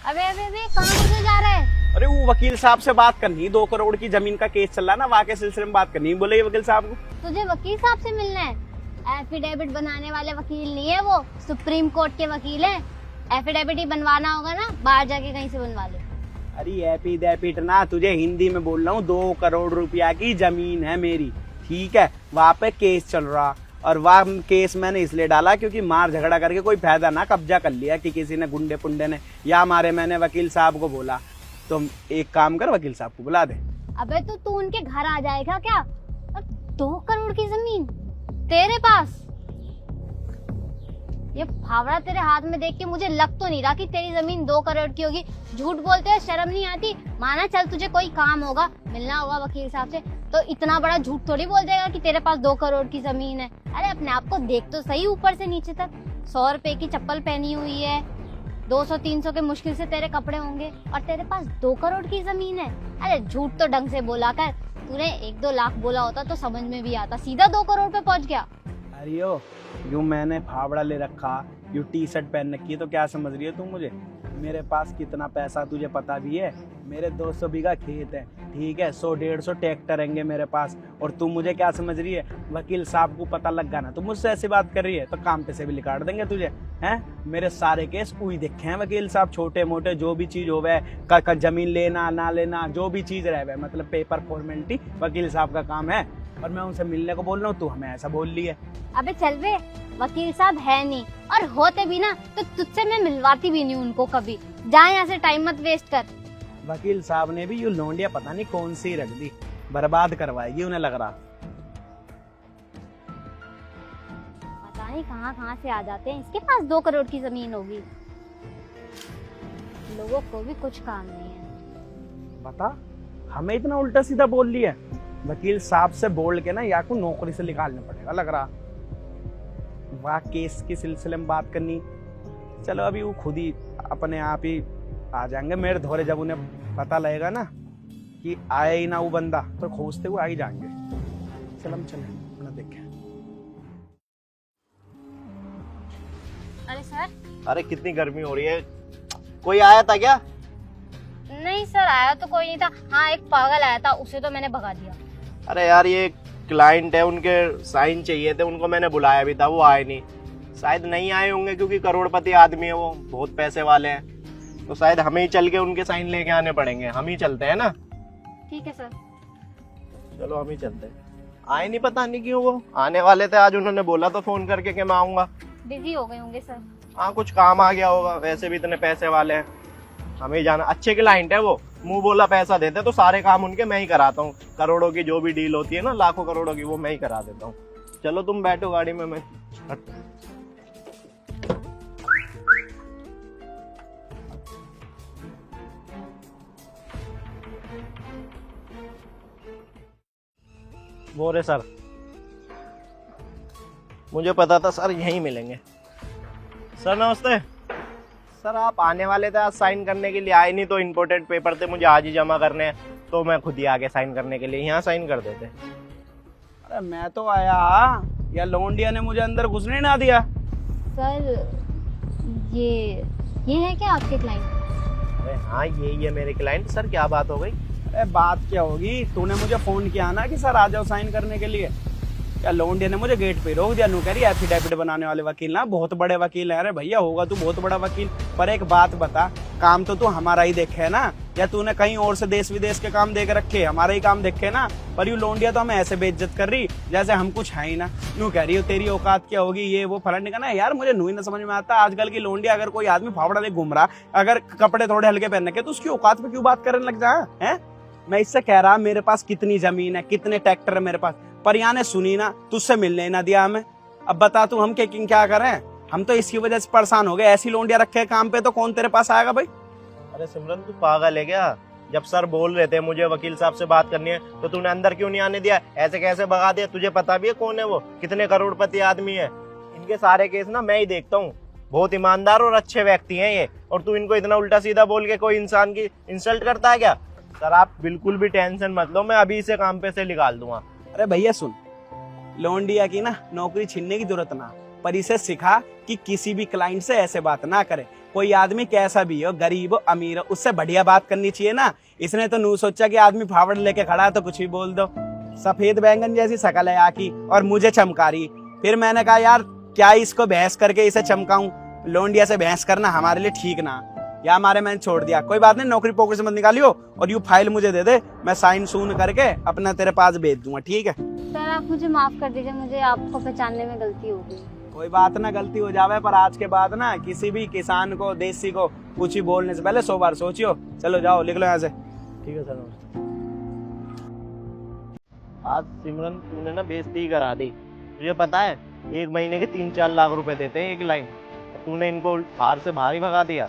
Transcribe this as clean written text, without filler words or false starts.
अबे अबे अबे कहाँ मुझे जा रहा है? अरे वो वकील साहब से बात करनी, 2 करोड़ की जमीन का केस चल रहा है ना, वहाँ के सिलसिले में बात करनी। बोले वकील साहब को। तुझे वकील साहब से मिलना है? एफिडेविट बनाने वाले वकील नहीं है वो, सुप्रीम कोर्ट के वकील हैं। एफिडेविट ही बनवाना होगा ना, बाहर जाके कहीं से बनवा ले। अरे एफिडेविट ना, तुझे हिंदी में बोल रहा हूँ। 2 करोड़ रुपया की जमीन है मेरी, ठीक है। वहाँ पे केस चल रहा, और वह केस मैंने इसलिए डाला क्योंकि मार झगड़ा करके कोई फायदा ना, कब्जा कर लिया कि किसी ने, गुंडे पुंडे ने या मारे। मैंने वकील साहब को बोला, तुम एक काम कर, वकील साहब को बुला दे। अबे तो तू उनके घर आ जाएगा क्या? और 2 करोड़ की जमीन तेरे पास? ये फावड़ा तेरे हाथ में देख के मुझे लग तो नहीं रहा कि तेरी जमीन 2 करोड़ की होगी। झूठ बोलते हैं, शर्म नहीं आती? माना चल तुझे कोई काम होगा, मिलना होगा वकील साहब से, तो इतना बड़ा झूठ थोड़ी बोल देगा कि तेरे पास 2 करोड़ की जमीन है। अरे अपने आप को देख तो सही, ऊपर से नीचे तक 100 रुपए की चप्पल पहनी हुई है, 200-300 के मुश्किल से तेरे कपड़े होंगे, और तेरे पास 2 करोड़ की जमीन है। अरे झूठ तो ढंग से बोला कर, तूने 1-2 लाख बोला होता तो समझ में भी आता, सीधा 2 करोड़ पे पहुंच गया। अरे ओ, यूं मैंने फावड़ा ले रखा, यूं टी शर्ट पहन रखी है, तो क्या समझ रही है तू मुझे? मेरे पास कितना पैसा तुझे पता भी है? मेरे 200 बीघा खेत है, ठीक है, 100-150 ट्रैक्टर रहेंगे मेरे पास, और तू मुझे क्या समझ रही है? वकील साहब को पता लग गया ना तो मुझसे ऐसी बात कर रही है, तो काम पे से भी निकाल देंगे तुझे, हैं? मेरे सारे केस कोई देखे हैं वकील साहब, छोटे मोटे जो भी चीज होवे, जमीन लेना ना लेना, जो भी चीज रहे, मतलब पेपर फॉर्मेलिटी वकील साहब का काम है, और मैं उनसे मिलने को बोल रहा हूँ, तू हमें ऐसा बोल रही है। अबे चल बे, वकील साहब है नहीं, और होते भी ना तो तुझसे मैं मिलवाती भी नहीं उनको कभी। जा यहाँ से, टाइम मत वेस्ट कर। वकील साहब ने भी ये लौंडिया पता नहीं कौन सी रख दी, बर्बाद करवाएगी उन्हें लग रहा। पता नहीं कहाँ से आ जाते हैं, इसके पास 2 करोड़ की जमीन होगी। लोगों को भी कुछ काम नहीं है। बता, हमें इतना उल्टा सीधा बोल लिया। वकील साहब से बोल के ना या को नौकरी से निकालना पड़ेगा लग रहा। वह केस के सिलसिले में बात करनी, चलो अभी वो खुद ही अपने आप ही आ जाएंगे मेरे धोरे। जब उन्हें पता लगेगा ना कि आया ही ना वो बंदा, तो खोजते हुए आ ही जाएंगे। चल हम चले अपना देखें। अरे सर। अरे कितनी गर्मी हो रही है, कोई आया था क्या? नहीं सर, आया तो कोई नहीं था। हाँ, एक पागल आया था, उसे तो मैंने भगा दिया। अरे यार ये क्लाइंट है, उनके साइन चाहिए थे, उनको मैंने बुलाया भी था, वो आए नहीं। शायद नहीं आए होंगे क्योंकि करोड़पति आदमी है वो, बहुत पैसे वाले हैं, तो शायद हमें ही चल के उनके साइन लेके आने पड़ेंगे। हम ही चलते हैं ना? ठीक है सर। चलो हम ही चलते हैं। आए नहीं, पता नहीं क्यों, वो आने वाले थे आज, उन्होंने बोला तो फोन करके कि मैं आऊंगा। बिजी हो गए होंगे सर। हाँ कुछ काम आ गया होगा, वैसे भी इतने पैसे वाले हैं, हमें ही जाना। अच्छे क्लाइंट है वो, मुंह बोला पैसा देते तो सारे काम उनके मैं ही कराता हूँ। करोड़ों की जो भी डील होती है ना, लाखों करोड़ों की, वो मैं ही करा देता हूँ। चलो तुम बैठो गाड़ी में, मैं वो रे सर, मुझे पता था सर यहीं मिलेंगे। सर नमस्ते। सर आप आने वाले थे आज साइन करने के लिए, आए नहीं, तो इम्पोर्टेंट पेपर थे मुझे आज ही जमा करने हैं, तो मैं खुद ही आके साइन करने के लिए, यहाँ साइन कर देते। अरे मैं तो आया, या लौंडिया ने मुझे अंदर घुसने ना दिया। सर ये है क्या आपके क्लाइंट? अरे हाँ यही है मेरे क्लाइंट। सर क्या बात हो गई? अरे बात क्या होगी, तूने मुझे फोन किया ना कि सर आ जाओ साइन करने के लिए, क्या लौंडिया ने मुझे गेट पे रोक दिया। नू कह रही एफिडेविट बनाने वाले वकील ना बहुत बड़े वकील है। अरे भैया होगा तू बहुत बड़ा वकील, पर एक बात बता, काम तो तू हमारा ही देखे है ना, या तूने कहीं और से देश विदेश के काम देख रखे? हमारे ही काम देखे ना। पर यू लौंडिया तो हमें ऐसे बेइज्जत कर रही जैसे हम कुछ है ही ना। यूं कह रही हो तेरी औकात क्या होगी, ये वो फलाने का ना। यार मुझे नू ही ना समझ में आता, आजकल की लौंडिया, अगर कोई आदमी फावड़ा ले घूम रहा, अगर कपड़े थोड़े हल्के पहनने के, तो उसकी औकात पे क्यों बात करने लग जा है? मैं इससे कह रहा मेरे पास कितनी जमीन है, कितने ट्रैक्टर है मेरे पास, पर यहाँ ने सुनी ना, तुझसे मिलने ना दिया हमें। अब बता तू हम क्या करें? हम तो इसकी वजह से परेशान हो गए। ऐसी लौंडिया रखे काम पे तो कौन तेरे पास आएगा भाई? अरे सिमरन तू पागल है क्या? जब सर बोल रहे थे मुझे वकील साहब से बात करनी है, तो तूने अंदर क्यों नहीं आने दिया? ऐसे कैसे भगा दिया? तुझे पता भी है कौन है वो, कितने करोड़पति आदमी है। इनके सारे केस ना मैं ही देखता हूँ, बहुत ईमानदार और अच्छे व्यक्ति हैं ये, और तू इनको इतना उल्टा सीधा बोल के कोई इंसान की इंसल्ट करता है क्या? सर आप बिल्कुल भी टेंशन मत लो, मैं अभी इसे काम पे से निकाल दूंगा। अरे भैया सुन, लौंडिया की ना नौकरी छीनने की जरूरत ना, पर इसे सिखा कि किसी भी क्लाइंट से ऐसे बात ना करे। कोई आदमी कैसा भी हो, गरीब हो अमीर हो, उससे बढ़िया बात करनी चाहिए ना। इसने तो नू सोचा कि आदमी फावड़ लेके खड़ा है तो कुछ भी बोल दो। सफेद बैंगन जैसी शकल है आकी और मुझे चमका रही। फिर मैंने कहा यार क्या इसको बहस करके इसे चमकाऊं, लोंडिया से बहस करना हमारे लिए ठीक ना। या हमारे मैंने छोड़ दिया, कोई बात नहीं, नौकरी पॉकेट से मत निकालियो और यू फाइल मुझे दे दे, मैं साइन सून करके अपना तेरे पास भेज दूंगा, ठीक है। सर आप मुझे माफ कर दीजिए, मुझे आपको पहचानने में गलती हो गई। कोई बात ना, गलती हो जावे, पर आज के बाद ना किसी भी किसान को, देसी को कुछ ही बोलने से पहले 100 बार सोचियो। चलो जाओ, लिख लो यहाँ से। ठीक है सर, नमस्ते। आज सिमरन तूने ना बेइज्जती करा दी। तुझे पता है 1 महीने के 3-4 लाख रुपए देते हैं एक लाइन, तूने इनको बाहर से बाहर ही भगा दिया।